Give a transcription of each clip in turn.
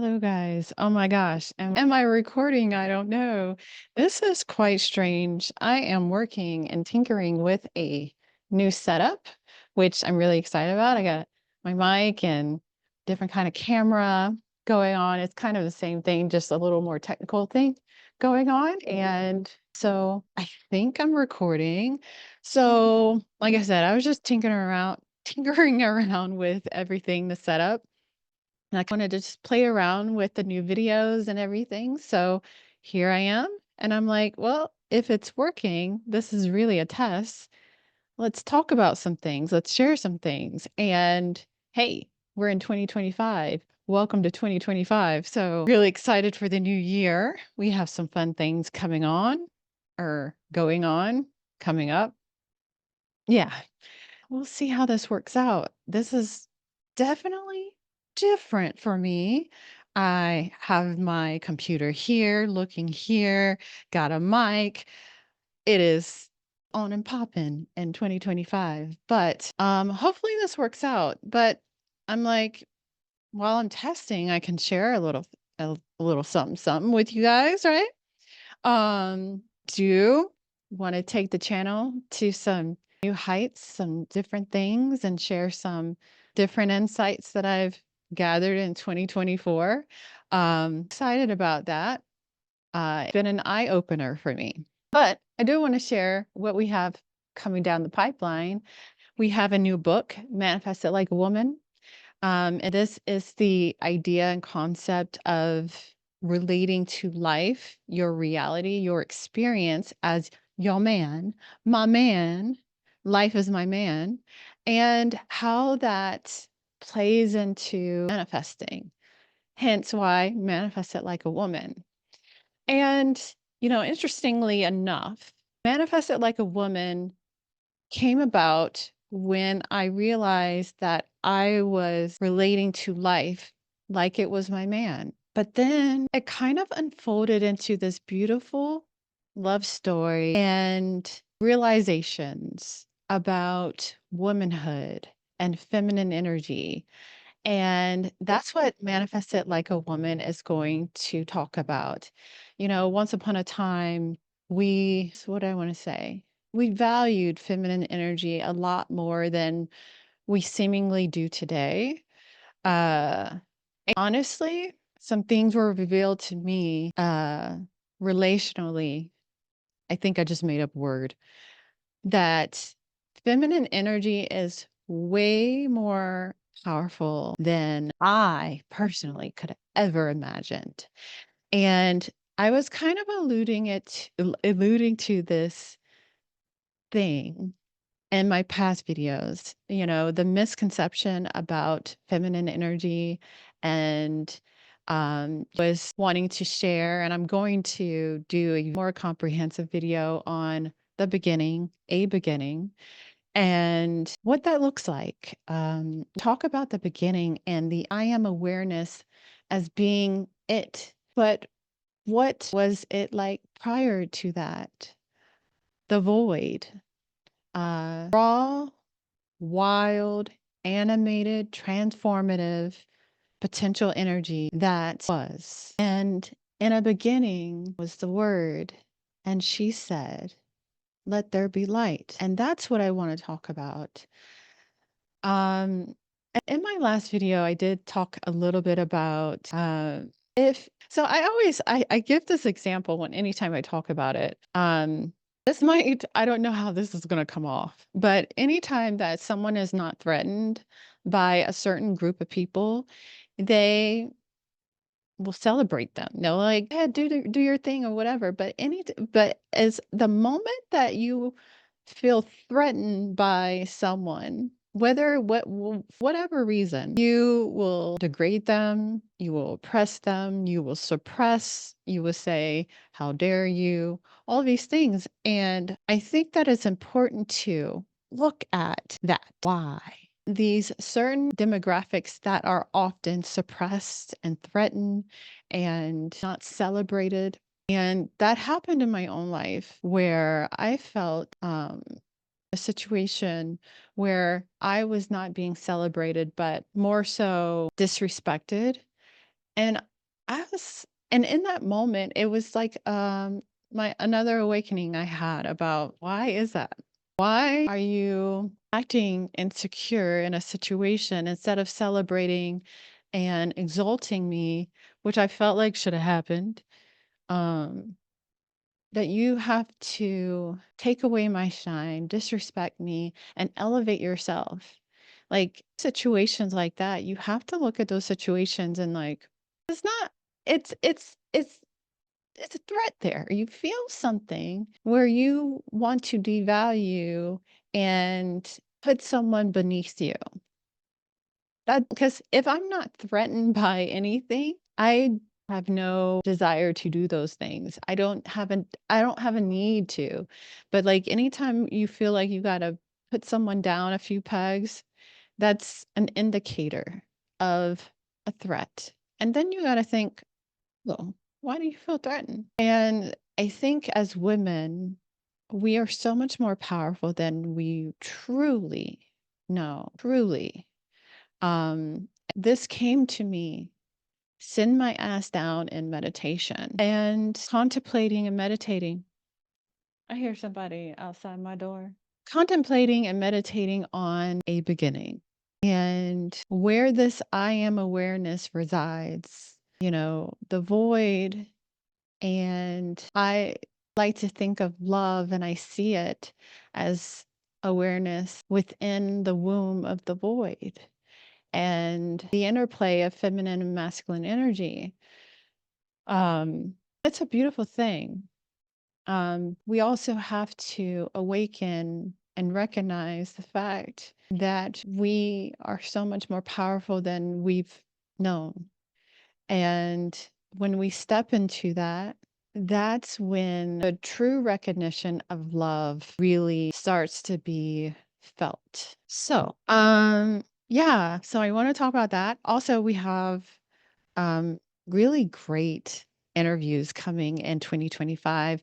Hello, guys. Oh my gosh. Am I recording? I don't know. This is quite strange. I am working and tinkering with a new setup, which I'm really excited about. I got my mic and different kind of camera going on. It's kind of the same thing, just a little more technical thing going on. And so I think I'm recording. So, like I said, I was just tinkering around with everything, the setup. And I wanted to just play around with the new videos and everything. So here I am. And I'm like, well, if it's working, this is really a test. Let's talk about some things. Let's share some things. And hey, we're in 2025. Welcome to 2025. So really excited for the new year. We have some fun things coming on or going on, coming up. Yeah, we'll see how this works out. This is definitely different for me. I have my computer here, looking here, got a mic. It is on and popping in 2025. But hopefully this works out. But I'm like, while I'm testing, I can share a little something something with you guys, right? Do want to take the channel to some new heights, some different things, and share some different insights that I've gathered in 2024. Excited about that. It's been an eye opener for me. But I do want to share what we have coming down the pipeline. We have a new book, Manifest It Like a Woman. And this is the idea and concept of relating to life, your reality, your experience as your man, my man, life is my man, and how that plays into manifesting. Hence why manifest it like a woman. And, interestingly enough, manifest it like a woman came about when I realized that I was relating to life like it was my man. But then it kind of unfolded into this beautiful love story and realizations about womanhood and feminine energy. And that's what Manifest It Like a Woman is going to talk about. Once upon a time, what do I want to say? We valued feminine energy a lot more than we seemingly do today. Uh, Honestly, some things were revealed to me relationally. I think I just made up a word that feminine energy is way more powerful than I personally could have ever imagined. And I was kind of alluding to this thing in my past videos, the misconception about feminine energy and was wanting to share. And I'm going to do a more comprehensive video on a beginning, and what that looks like. Talk about the beginning and the I am awareness as being it. But what was it like prior to that? The void, raw, wild, animated, transformative potential energy that was. And in a beginning was the word, and she said, let there be light. And that's what I want to talk about. In my last video, I did talk a little bit about if so I give this example when anytime I talk about it. I don't know how this is going to come off, but anytime that someone is not threatened by a certain group of people, they will celebrate them. They'll like, yeah, do your thing or whatever. But as the moment that you feel threatened by someone, whatever reason, you will degrade them, you will oppress them, you will suppress, you will say, how dare you, all these things. And I think that it's important to look at that. Why? These certain demographics that are often suppressed and threatened and not celebrated. And that happened in my own life where I felt a situation where I was not being celebrated, but more so disrespected. And Yes. And in that moment, it was like my another awakening I had about why is that? Why are you acting insecure in a situation instead of celebrating and exalting me, which I felt like should have happened? Um, that you have to take away my shine, disrespect me, and elevate yourself. Like situations like that, you have to look at those situations and like, it's not, it's, it's, it's, it's a threat there. You feel something where you want to devalue and put someone beneath you. That because if I'm not threatened by anything, I have no desire to do those things. I don't have a need to. But like anytime you feel like you gotta put someone down a few pegs, that's an indicator of a threat. And then you gotta think, well, why do you feel threatened? And I think as women, we are so much more powerful than we truly know. Truly. Um, this came to me, send my ass down in meditation and contemplating and meditating. I hear somebody outside my door. Contemplating and meditating on a beginning and where this I am awareness resides, the void. And I like to think of love and I see it as awareness within the womb of the void and the interplay of feminine and masculine energy. It's a beautiful thing. We also have to awaken and recognize the fact that we are so much more powerful than we've known. And when we step into that, that's when the true recognition of love really starts to be felt. So, yeah, so I want to talk about that. Also, we have um, really great interviews coming in 2025.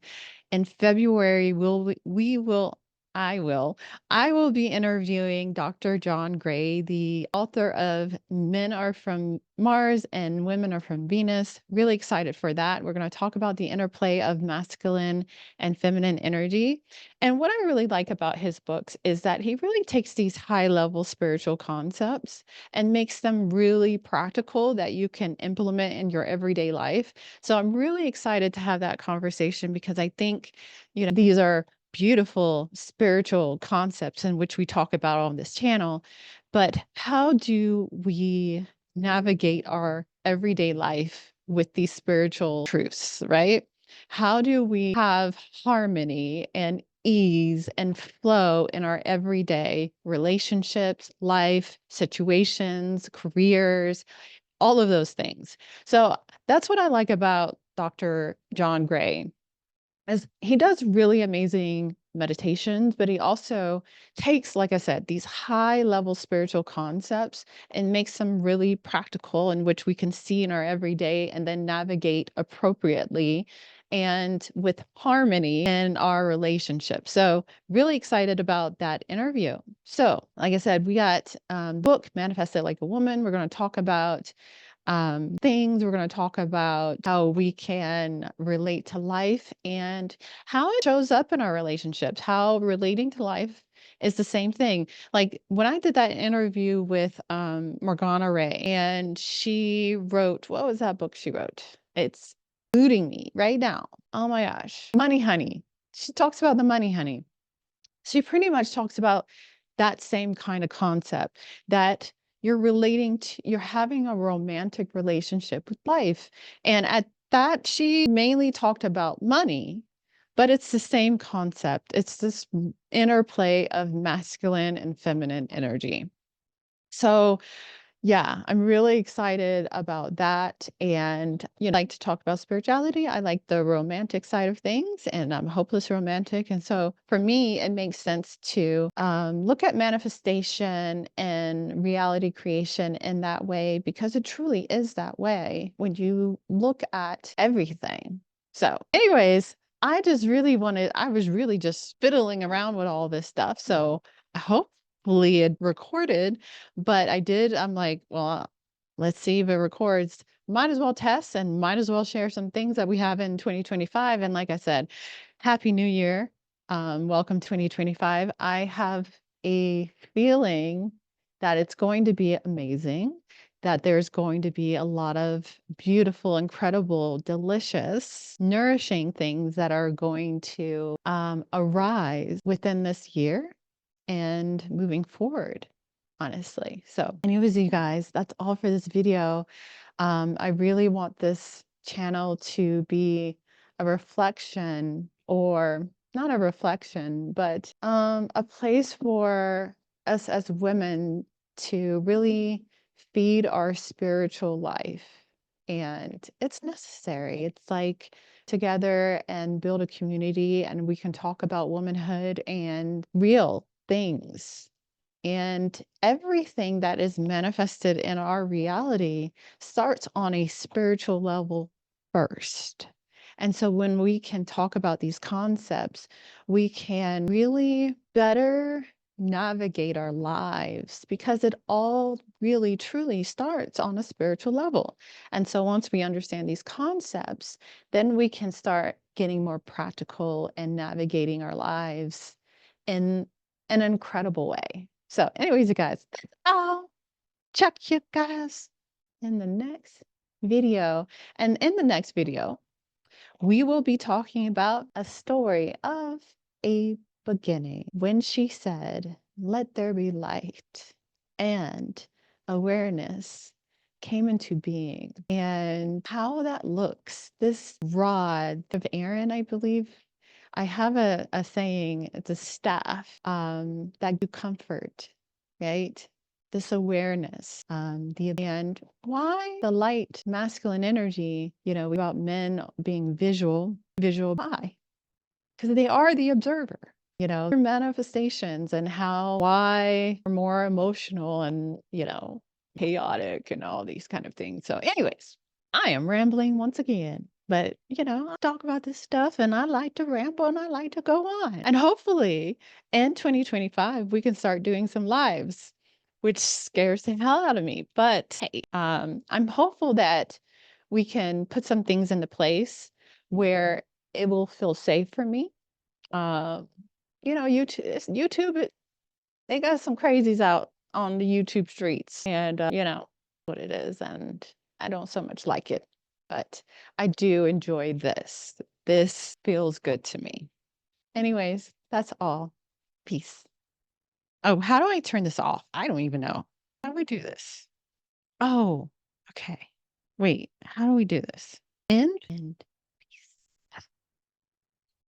In February, we will I will I will be interviewing Dr. John Gray, the author of Men Are From Mars and Women Are From Venus. Really excited for that. We're going to talk about the interplay of masculine and feminine energy. And what I really like about his books is that he really takes these high-level spiritual concepts and makes them really practical that you can implement in your everyday life. So I'm really excited to have that conversation because I think, these are beautiful spiritual concepts in which we talk about on this channel. But how do we navigate our everyday life with these spiritual truths, right? How do we have harmony and ease and flow in our everyday relationships, life, situations, careers, all of those things. So that's what I like about Dr. John Gray is he does really amazing meditations, but he also takes, like I said, these high level spiritual concepts and makes them really practical in which we can see in our everyday and then navigate appropriately and with harmony in our relationship. So really excited about that interview. So like I said, we got book Manifest It Like a Woman. We're going to talk about things. We're going to talk about how we can relate to life and how it shows up in our relationships, how relating to life is the same thing. Like when I did that interview with Morgana Ray, and she wrote, what was that book she wrote? It's eluding me right now. Oh my gosh. Money Honey. She talks about the money honey. She pretty much talks about that same kind of concept that you're having a romantic relationship with life. And at that, she mainly talked about money, but it's the same concept. It's this interplay of masculine and feminine energy. So yeah, I'm really excited about that. And like to talk about spirituality. I like the romantic side of things, and I'm hopeless romantic. And so for me, it makes sense to look at manifestation and reality creation in that way because it truly is that way when you look at everything. So, anyways, I was really just fiddling around with all this stuff. So, hopefully it recorded, but I'm like, well, let's see if it records. might as well test and might as well share some things that we have in 2025. And like I said, Happy New Year. Welcome to 2025. I have a feeling that it's going to be amazing, that there's going to be a lot of beautiful, incredible, delicious, nourishing things that are going to arise within this year and moving forward, honestly. So anyways, you guys, that's all for this video. I really want this channel to be a reflection, or not a reflection, but a place for us as women to really feed our spiritual life. And it's necessary. It's like together and build a community, and we can talk about womanhood and real things. And everything that is manifested in our reality starts on a spiritual level first. And so when we can talk about these concepts, we can really better navigate our lives, because it all really truly starts on a spiritual level. And so once we understand these concepts, then we can start getting more practical and navigating our lives in an incredible way. So anyways, you guys, that's all. Check you guys in the next video. And in the next video, we will be talking about a story of a beginning, when she said, "Let there be light," and awareness came into being, and how that looks. This rod of Aaron, I believe. I have a saying, it's a staff that you comfort, right? This awareness, and why the light masculine energy, about men being visual by, because they are the observer, their manifestations, and why they're more emotional and, chaotic and all these kind of things. So anyways, I am rambling once again, but I talk about this stuff and I like to ramble and I like to go on. And hopefully in 2025, we can start doing some lives, which scares the hell out of me. But hey, I'm hopeful that we can put some things into place where it will feel safe for me. YouTube, they got some crazies out on the YouTube streets, and what it is, and I don't so much like it, but I do enjoy this. This feels good to me. Anyways, that's all. Peace. Oh, how do I turn this off? I don't even know. How do we do this? Oh, okay. Wait, how do we do this? End? End.